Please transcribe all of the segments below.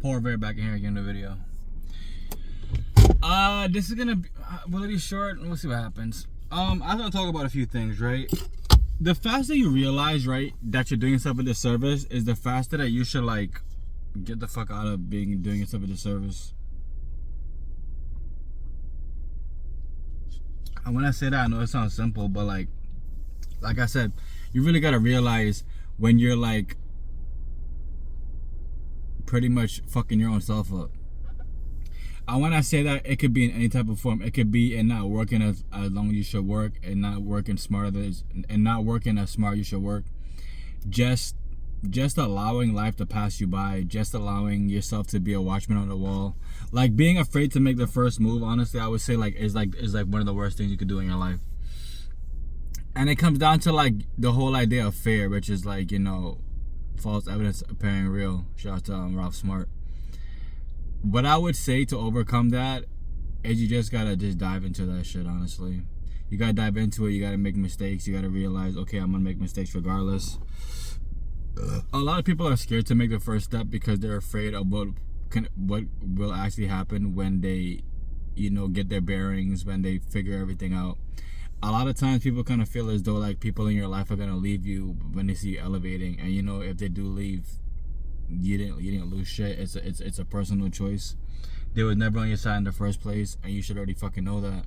Pour very back in here again in the video. This is gonna be will it be short? We'll see what happens. I was gonna talk about a few things, right? The faster you realize, right, that you're doing yourself a disservice is the faster that you should like get the fuck out of doing yourself a disservice. And when I say that, I know it sounds simple, but like I said, you really gotta realize when you're like pretty much fucking your own self up. And when I say that, it could be in any type of form. It could be in not working as long as you should work, and not working not working as smart you should work. Just allowing life to pass you by, just allowing yourself to be a watchman on the wall. Like being afraid to make the first move, honestly, I would say is one of the worst things you could do in your life. And it comes down to like the whole idea of fear, which is like, you know, false evidence appearing real. Shout out to Ralph Smart. What I would say to overcome that is you just gotta just dive into that shit, honestly. You gotta dive into it, you gotta make mistakes, you gotta realize, okay, I'm gonna make mistakes regardless. A lot of people are scared to make the first step because they're afraid of what will actually happen when they, you know, get their bearings, when they figure everything out. A lot of times people kind of feel as though like people in your life are gonna leave you when they see you elevating, and you know, if they do leave, you didn't lose shit. It's a personal choice. They was never on your side in the first place, and you should already fucking know that.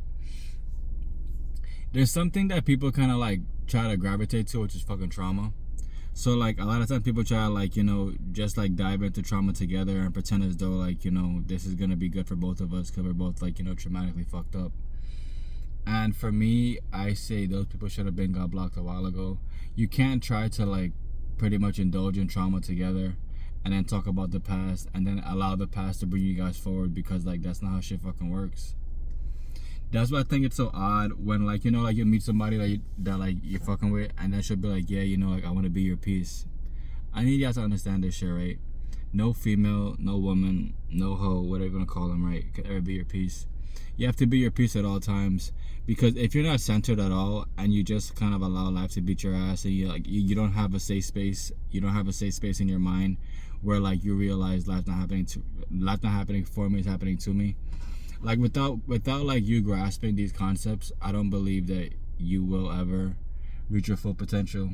There's something that people kind of like try to gravitate to, which is fucking trauma. So like a lot of times people try to like, you know, just like dive into trauma together and pretend as though like, you know, this is gonna be good for both of us because we're both like, you know, traumatically fucked up. And for me, I say those people should have been got blocked a while ago. You can't try to like pretty much indulge in trauma together and then talk about the past and then allow the past to bring you guys forward, because like that's not how shit fucking works. That's why I think it's so odd when like, you know, like you meet somebody that you're fucking with, and then she'll be like, yeah, you know, like I want to be your piece. I need y'all to understand this shit, right? No female, no woman, no hoe, whatever you want to call them, right, could ever be your piece. You have to be your piece at all times, because if you're not centered at all and you just kind of allow life to beat your ass, and you don't have a safe space, you don't have a safe space in your mind where like you realize life not happening for me, it's happening to me. Like without like you grasping these concepts, I don't believe that you will ever reach your full potential.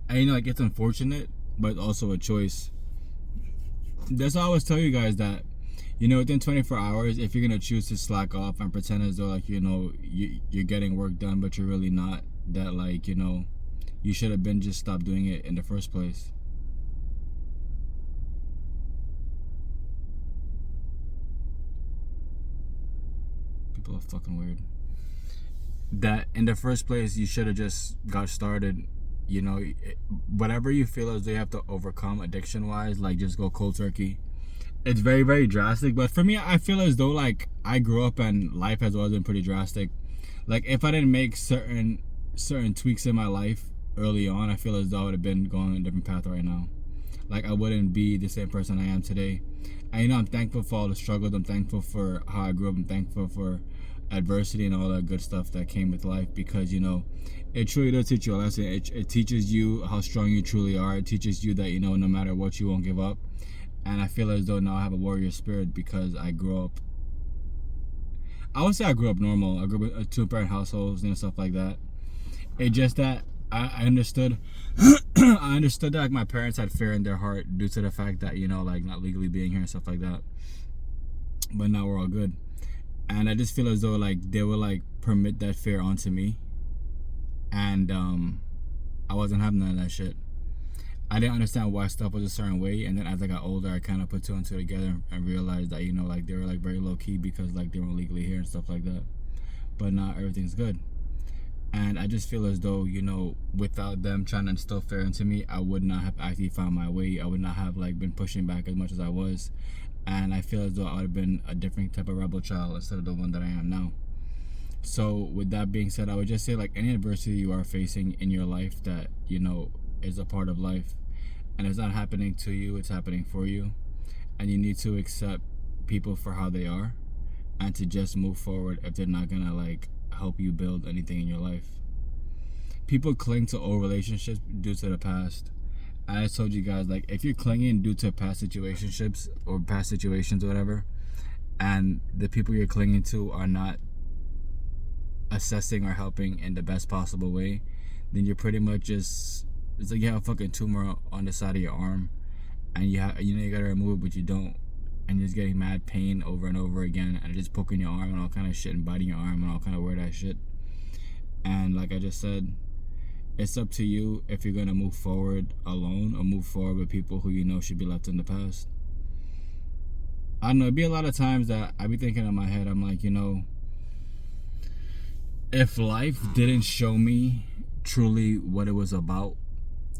And you know, like it's unfortunate, but also a choice. That's why I always tell you guys that, you know, within 24 hours, if you're gonna choose to slack off and pretend as though like, you know, you're getting work done, but you're really not, that like, you know, you should have been just stopped doing it in the first place. People are fucking weird. That in the first place, you should have just got started. You know, whatever you feel as though you have to overcome addiction wise, like just go cold turkey. It's very, very drastic, but for me, I feel as though like I grew up and life has always been pretty drastic. Like if I didn't make certain tweaks in my life early on, I feel as though I would have been going a different path right now. Like I wouldn't be the same person I am today. And you know, I'm thankful for all the struggles. I'm thankful for how I grew up. I'm thankful for adversity and all that good stuff that came with life, because you know, it truly does teach you a lesson. It teaches you how strong you truly are. It teaches you that, you know, no matter what, you won't give up. And I feel as though now I have a warrior spirit because I grew up, I would say I grew up normal. I grew up in two-parent households and stuff like that. It's just that I understood I understood that like my parents had fear in their heart due to the fact that, you know, like not legally being here and stuff like that. But now we're all good. And I just feel as though like they will like permit that fear onto me. And I wasn't having none of that shit. I didn't understand why stuff was a certain way, and then as I got older, I kind of put two and two together and realized that, you know, like they were like very low key because like they weren't legally here and stuff like that. But now everything's good, and I just feel as though, you know, without them trying to instill fear into me, I would not have actually found my way. I would not have like been pushing back as much as I was, and I feel as though I would have been a different type of rebel child instead of the one that I am now. So with that being said, I would just say like any adversity you are facing in your life that, you know, is a part of life, and it's not happening to you, it's happening for you, and you need to accept people for how they are and to just move forward if they're not gonna like help you build anything in your life. People cling to old relationships due to the past, I told you guys, like, if you're clinging due to past situationships or past situations or whatever, and the people you're clinging to are not assessing or helping in the best possible way, then you're pretty much just, it's like you have a fucking tumor on the side of your arm, and you know you gotta remove it, but you don't, and you're just getting mad pain over and over again, and just poking your arm and all kind of shit and biting your arm and all kind of weird ass shit. And like I just said, it's up to you if you're gonna move forward alone or move forward with people who you know should be left in the past. I don't know, it'd be a lot of times that I be thinking in my head, I'm like, you know, if life didn't show me truly what it was about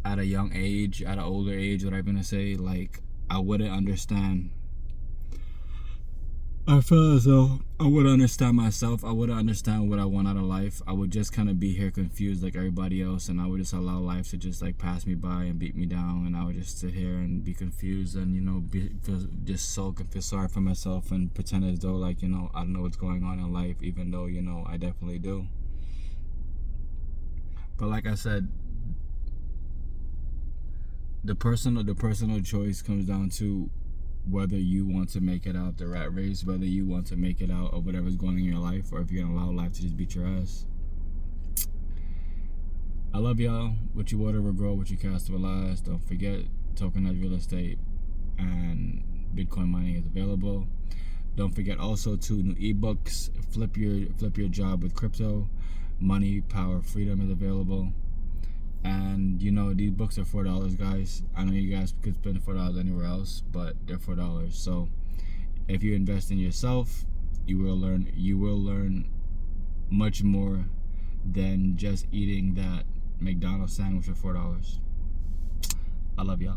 at a young age, at an older age, what I'm gonna say, like, I wouldn't understand. I feel as though I wouldn't understand myself. I wouldn't understand what I want out of life. I would just kind of be here confused like everybody else, and I would just allow life to just like pass me by and beat me down, and I would just sit here and be confused and, you know, just sulk and feel sorry for myself and pretend as though, like, you know, I don't know what's going on in life, even though, you know, I definitely do. But like I said, the personal choice comes down to whether you want to make it out the rat race, whether you want to make it out of whatever's going on in your life, or if you're gonna allow life to just beat your ass. I love y'all. What you water will grow, what you cast will last. Don't forget, tokenized real estate and Bitcoin mining is available. Don't forget also 2 new ebooks. Flip your job with crypto. Money, Power, Freedom is available. And, you know, these books are $4, guys. I know you guys could spend $4 anywhere else, but they're $4. So if you invest in yourself, you will learn much more than just eating that McDonald's sandwich for $4. I love y'all.